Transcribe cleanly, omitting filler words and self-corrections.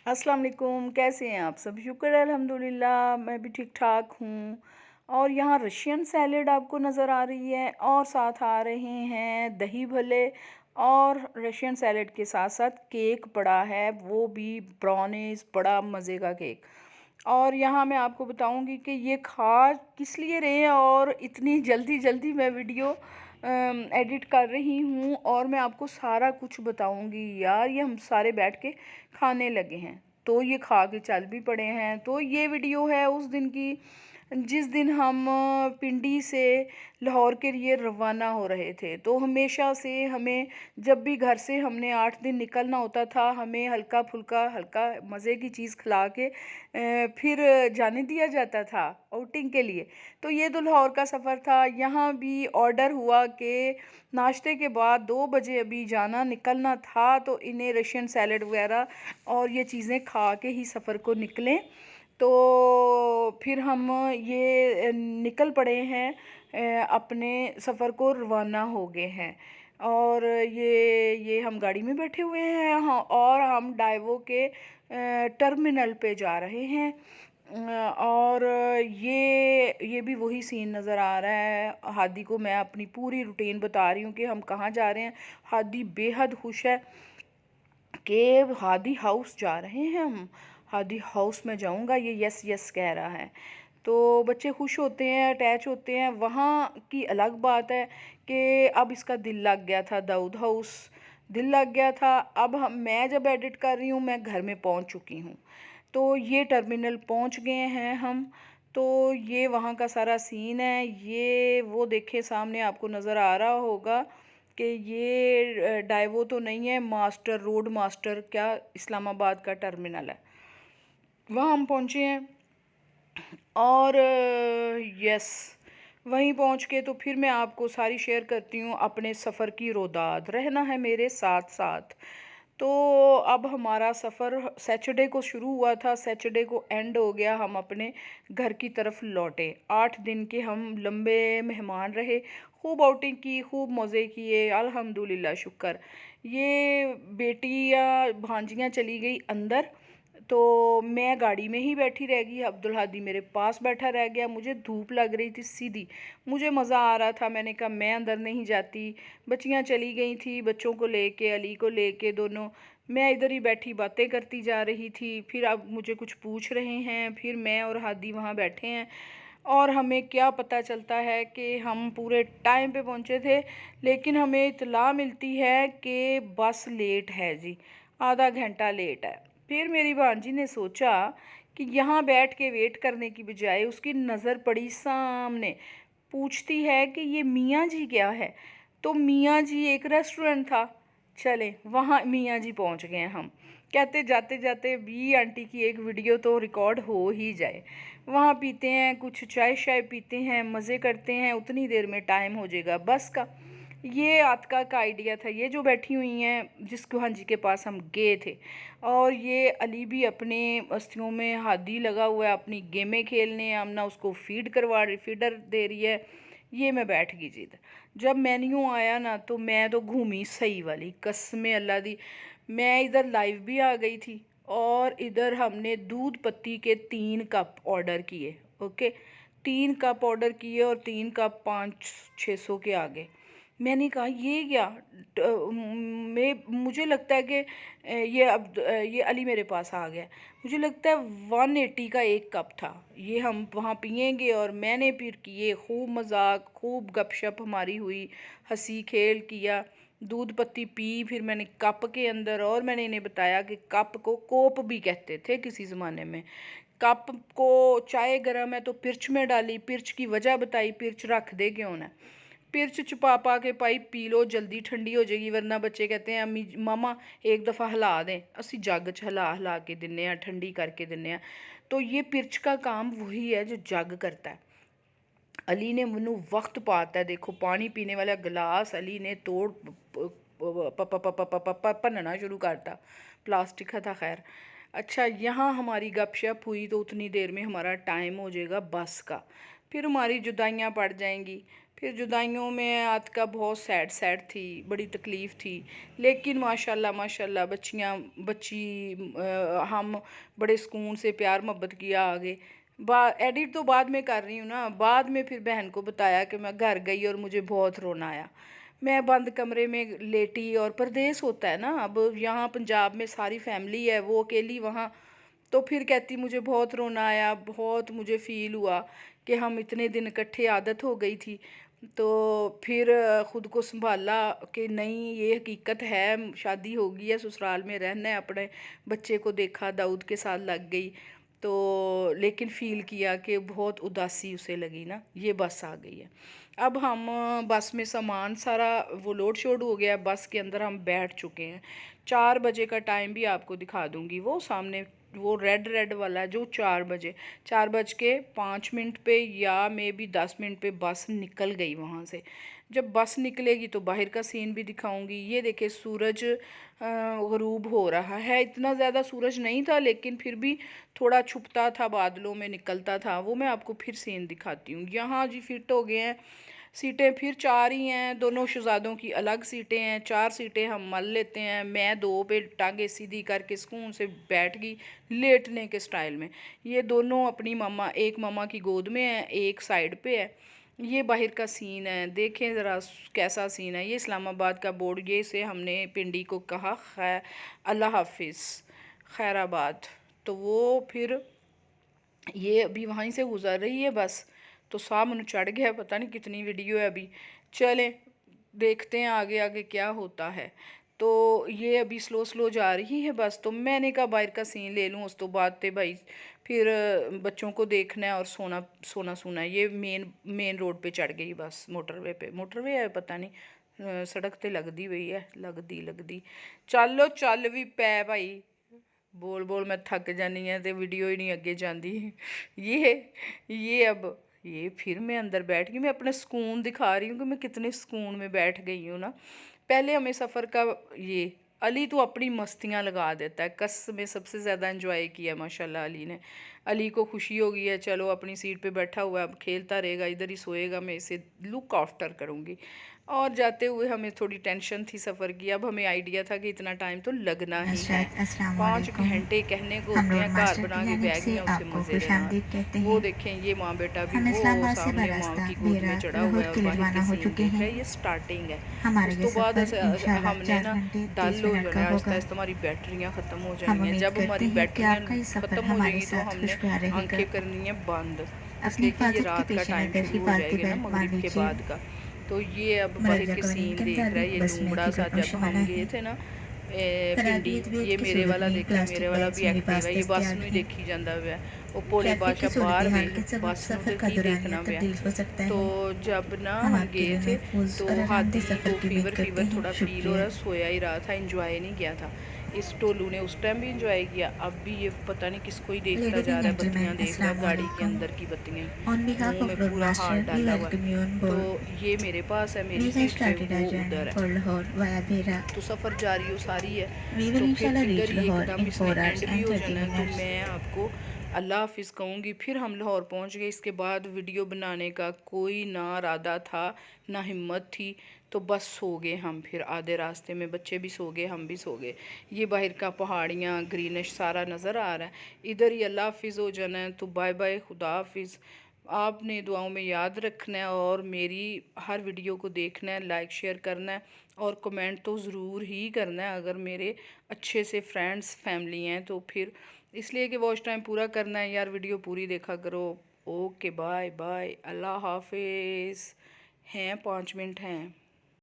अस्सलाम वालेकुम। कैसे हैं आप सब? शुक्र है अल्हम्दुलिल्लाह, मैं भी ठीक ठाक हूँ। और यहाँ रशियन सैलेड आपको नज़र आ रही है और साथ आ रहे हैं दही भल्ले। और रशियन सैलेड के साथ साथ केक पड़ा है, वो भी ब्राउनीज, बड़ा मज़े का केक। और यहाँ मैं आपको बताऊंगी कि ये खा किस लिए रहे हैं और इतनी जल्दी जल्दी मैं वीडियो एडिट कर रही हूँ और मैं आपको सारा कुछ बताऊंगी। यार ये हम सारे बैठ के खाने लगे हैं, तो ये खा के चल भी पड़े हैं। तो ये वीडियो है उस दिन की जिस दिन हम पिंडी से लाहौर के लिए रवाना हो रहे थे। तो हमेशा से हमें जब भी घर से हमने 8 दिन निकलना होता था, हमें हल्का फुल्का हल्का मज़े की चीज़ खिला के फिर जाने दिया जाता था आउटिंग के लिए। तो ये तो लाहौर का सफ़र था। यहाँ भी ऑर्डर हुआ कि नाश्ते के बाद 2 बजे अभी जाना निकलना था, तो इन्हें रशियन सैलड वगैरह और ये चीज़ें खा के ही सफ़र को निकलें। तो फिर हम ये निकल पड़े हैं, अपने सफ़र को रवाना हो गए हैं। और ये हम गाड़ी में बैठे हुए हैं, हाँ, और हम डाइवो के टर्मिनल पे जा रहे हैं। और ये भी वही सीन नज़र आ रहा है। हादी को मैं अपनी पूरी रूटीन बता रही हूँ कि हम कहाँ जा रहे हैं। हादी बेहद खुश है कि हादी हाउस जा रहे हैं हम। हादी हाउस में जाऊंगा, ये यस यस कह रहा है। तो बच्चे खुश होते हैं, अटैच होते हैं। वहाँ की अलग बात है कि अब इसका दिल लग गया था दाऊद हाउस, दिल लग गया था। अब मैं जब एडिट कर रही हूँ, मैं घर में पहुँच चुकी हूँ। तो ये टर्मिनल पहुँच गए हैं हम। तो ये वहाँ का सारा सीन है। ये वो देखें सामने आपको नज़र आ रहा होगा कि ये डाइवो तो नहीं है, मास्टर रोड मास्टर क्या इस्लामाबाद का टर्मिनल है। वहाँ हम पहुँचे हैं। और यस, वहीं पहुँच के तो फिर मैं आपको सारी शेयर करती हूँ अपने सफ़र की रोदाद। रहना है मेरे साथ साथ। तो अब हमारा सफ़र सैटरडे को शुरू हुआ था, सैटरडे को एंड हो गया। हम अपने घर की तरफ लौटे। 8 दिन के हम लंबे मेहमान रहे, खूब आउटिंग की, खूब मज़े किए, अल्हम्दुलिल्लाह शुक्र। ये बेटियाँ भांजियाँ चली गई अंदर, तो मैं गाड़ी में ही बैठी रह गई। अब्दुल हादी मेरे पास बैठा रह गया। मुझे धूप लग रही थी सीधी, मुझे मज़ा आ रहा था। मैंने कहा मैं अंदर नहीं जाती। बच्चियाँ चली गई थी, बच्चों को लेके, अली को लेके दोनों। मैं इधर ही बैठी बातें करती जा रही थी। फिर अब मुझे कुछ पूछ रहे हैं, फिर मैं और हादी वहाँ बैठे हैं। और हमें क्या पता चलता है कि हम पूरे टाइम पे पहुँचे थे, लेकिन हमें इत्तला मिलती है कि बस लेट है जी, आधा घंटा लेट है। फिर मेरी भांजी ने सोचा कि यहाँ बैठ के वेट करने की बजाय उसकी नज़र पड़ी सामने। पूछती है कि ये मियाँ जी क्या है। तो मियाँ जी एक रेस्टोरेंट था। चले वहाँ मियाँ जी पहुँच गए हम। कहते जाते जाते भी आंटी की एक वीडियो तो रिकॉर्ड हो ही जाए। वहाँ पीते हैं, कुछ चाय शाय पीते हैं, मज़े करते हैं। उतनी देर में टाइम हो जाएगा बस का। ये आतका का आइडिया था। ये जो बैठी हुई हैं जिस गुहान जी के पास हम गए थे, और ये अली भी अपने मस्तियों में हादी लगा हुआ है, अपनी गेमें खेलने। आमना उसको फीड करवा रही, फीडर दे रही है। ये मैं बैठ गई जिधर। जब मेन्यू आया ना, तो मैं तो घूमी सही वाली, कसमें अल्लाह दी। मैं इधर लाइव भी आ गई थी, और इधर हमने दूध पत्ती के 3 कप ऑर्डर किए। ओके, 3 कप ऑर्डर किए और 3 कप 500-600 के आ गए। मैंने कहा ये क्या। मुझे लगता है कि ये अली मेरे पास आ गया। मुझे लगता है 180 का 1 कप था। ये हम वहाँ पियेंगे, और मैंने फिर किए खूब मजाक, खूब गपशप हमारी हुई, हंसी खेल किया, दूध पत्ती पी। फिर मैंने कप के अंदर, और मैंने इन्हें बताया कि कप को कोप भी कहते थे किसी ज़माने में। कप को चाय गर्म है तो पिर्च में डाली, पिर्च की वजह बताई, पिर्च रख दे क्यों ना। पिर्च छुपा पा के पाई पी लो, जल्दी ठंडी हो जाएगी, वरना बच्चे कहते हैं अम्मी मामा एक दफ़ा हिला दें। असी जग च हिला हिला के दिन्ने आ, ठंडी करके दिन्ने आ। तो ये पिर्च का काम वही है जो जग करता है। अली ने मनु वक्त पाता है, देखो पानी पीने वाला गिलास अली ने तोड़ पन्नना शुरू करता। प्लास्टिक का था खैर। अच्छा, यहाँ हमारी गपशप हुई, तो उतनी देर में हमारा टाइम हो जाएगा बस का। फिर हमारी जुदाइयाँ पड़ जाएंगी। फिर जुदाइयों में आतिका बहुत सैड थी, बड़ी तकलीफ़ थी, लेकिन माशाल्लाह माशाल्लाह बच्ची हम बड़े सुकून से प्यार मोहब्बत किया आगे। एडिट तो बाद में कर रही हूँ ना। बाद में फिर बहन को बताया कि मैं घर गई और मुझे बहुत रोना आया। मैं बंद कमरे में लेटी, और परदेस होता है ना, अब यहाँ पंजाब में सारी फैमिली है, वो अकेली वहाँ। तो फिर कहती मुझे बहुत रोना आया, बहुत मुझे फ़ील हुआ कि हम इतने दिन इकट्ठे, आदत हो गई थी। तो फिर ख़ुद को संभाला कि नहीं, ये हकीकत है, शादी होगी है, ससुराल में रहना है, अपने बच्चे को देखा, दाऊद के साथ लग गई। तो लेकिन फ़ील किया कि बहुत उदासी उसे लगी ना। ये बस आ गई है। अब हम बस में सामान सारा वो लोड शोड हो गया, बस के अंदर हम बैठ चुके हैं। 4 बजे का टाइम भी आपको दिखा दूँगी, वो सामने वो रेड वाला है जो 4 बजे, 4:05 पे या मे बी 10 मिनट पे बस निकल गई वहाँ से। जब बस निकलेगी तो बाहर का सीन भी दिखाऊंगी। ये देखिए सूरज ग़ुरूब हो रहा है। इतना ज़्यादा सूरज नहीं था, लेकिन फिर भी थोड़ा छुपता था, बादलों में निकलता था, वो मैं आपको फिर सीन दिखाती हूँ। यहाँ जी फिट हो गए हैं। सीटें फिर 4 ही हैं, दोनों शहज़ादों की अलग सीटें हैं। 4 सीटें हम मल लेते हैं। मैं 2 पे टांगे सीधी करके सुकून से बैठ गई, लेटने के स्टाइल में। ये दोनों अपनी मामा, एक मामा की गोद में है, एक साइड पे है। ये बाहर का सीन है, देखें ज़रा कैसा सीन है। ये इस्लामाबाद का बोर्ड, ये से हमने पिंडी को कहा अल्लाह हाफिज़ खैराबाद। तो वो फिर ये अभी वहीं से गुज़र रही है बस, तो सामने चढ़ गया। पता नहीं कितनी वीडियो है अभी। चलें देखते हैं आगे आगे क्या होता है। तो ये अभी स्लो जा रही है बस। तो मैंने कहा बाहर का सीन ले लूँ, उस तो बाद थे भाई फिर बच्चों को देखना है और सोना है। ये मेन रोड पे चढ़ गई बस, मोटरवे है, पता नहीं सड़क ते लगदी हुई है, लगदी। चल भी पै भाई, बोल मैं थक जानी है तो वीडियो ही नहीं अगे जाती। ये अब ये फिर मैं अंदर बैठ गई। मैं अपना सुकून दिखा रही हूँ कि मैं कितने सुकून में बैठ गई हूँ ना। पहले हमें सफ़र का ये अली तो अपनी मस्तियाँ लगा देता है, कस में सबसे ज़्यादा इंजॉय किया माशाल्लाह अली ने। अली को खुशी हो गई है, चलो अपनी सीट पे बैठा हुआ है, अब खेलता रहेगा, इधर ही सोएगा, मैं इसे लुक आफ्टर करूँगी। और जाते हुए हमें थोड़ी टेंशन थी सफ़र की। अब हमें आइडिया था कि इतना टाइम तो लगना ही है, 5 घंटे कहने को होते हैं, घर बना के बैग में उसे मज़े लेना। वो देखें ये माँ बेटा भी वो सामने माँ की गोद में चढ़ा हुआ है और बाहर के सीन देख रहा है। ये स्टार्टिंग है। उस तो बाद हमने ना डल हो जाना है, आहिस्ता आहिस्ता हमारी बैटरियाँ ख़त्म हो जानी हैं। जब हमारी बैटरियाँ ख़त्म हो जाएंगी तो हमने आंखें करनी है बंद, इसलिए कि ये रात का टाइम शुरू हो जाएगा ना, मगरिब के बाद का। तो ये अब बाहर के सीन देख रहा है। ये लूमड़ा सा जब हम गए थे ना पिंडी, ये मेरे वाला देखे, मेरे वाला भी एक्टिव है। ये बस में देखी जाता हुआ है, वो भोले बादशाह बाहर में बस में तो की देखना पाया। तो जब ना हम गए थे तो हाथी को फीवर थोड़ा फील हो रहा, सोया ही रहा था, इंजॉय नहीं किया था। इस टोलू ने उस टाइम भी इंजॉय किया। अब भी ये पता नहीं किसको ही देखता जा रहा है, बत्तियाँ देख रहा है, गाड़ी के अंदर की बत्तियाँ, मुँह में पूरा हाथ डाला हुआ। तो ये मेरे पास है, मेरी सीट पे, वो उधर है। तो सफ़र जारी हो सारी है। तो फिर इधर ही एकदम इसने एंड भी हो जाना है। तो मैं आपको अल्लाह हाफिज़ कहूँगी। फिर हम लाहौर पहुँच गए। इसके बाद वीडियो बनाने का कोई ना इरादा था ना हिम्मत थी, तो बस सो गए हम। फिर आधे रास्ते में बच्चे भी सो गए, हम भी सो गए। ये बाहर का पहाड़ियाँ, ग्रीनिश सारा नज़र आ रहा है। इधर ही अल्लाह हाफिज़ हो जाना है। तो बाय बाय, खुदा हाफिज़। आपने दुआओं में याद रखना है और मेरी हर वीडियो को देखना है, लाइक शेयर करना है और कमेंट तो ज़रूर ही करना है अगर मेरे अच्छे से फ्रेंड्स फैमिली हैं तो। फिर इसलिए कि वॉच टाइम पूरा करना है यार, वीडियो पूरी देखा करो। ओके बाय बाय, अल्लाह हाफिज़। हैं 5 मिनट हैं।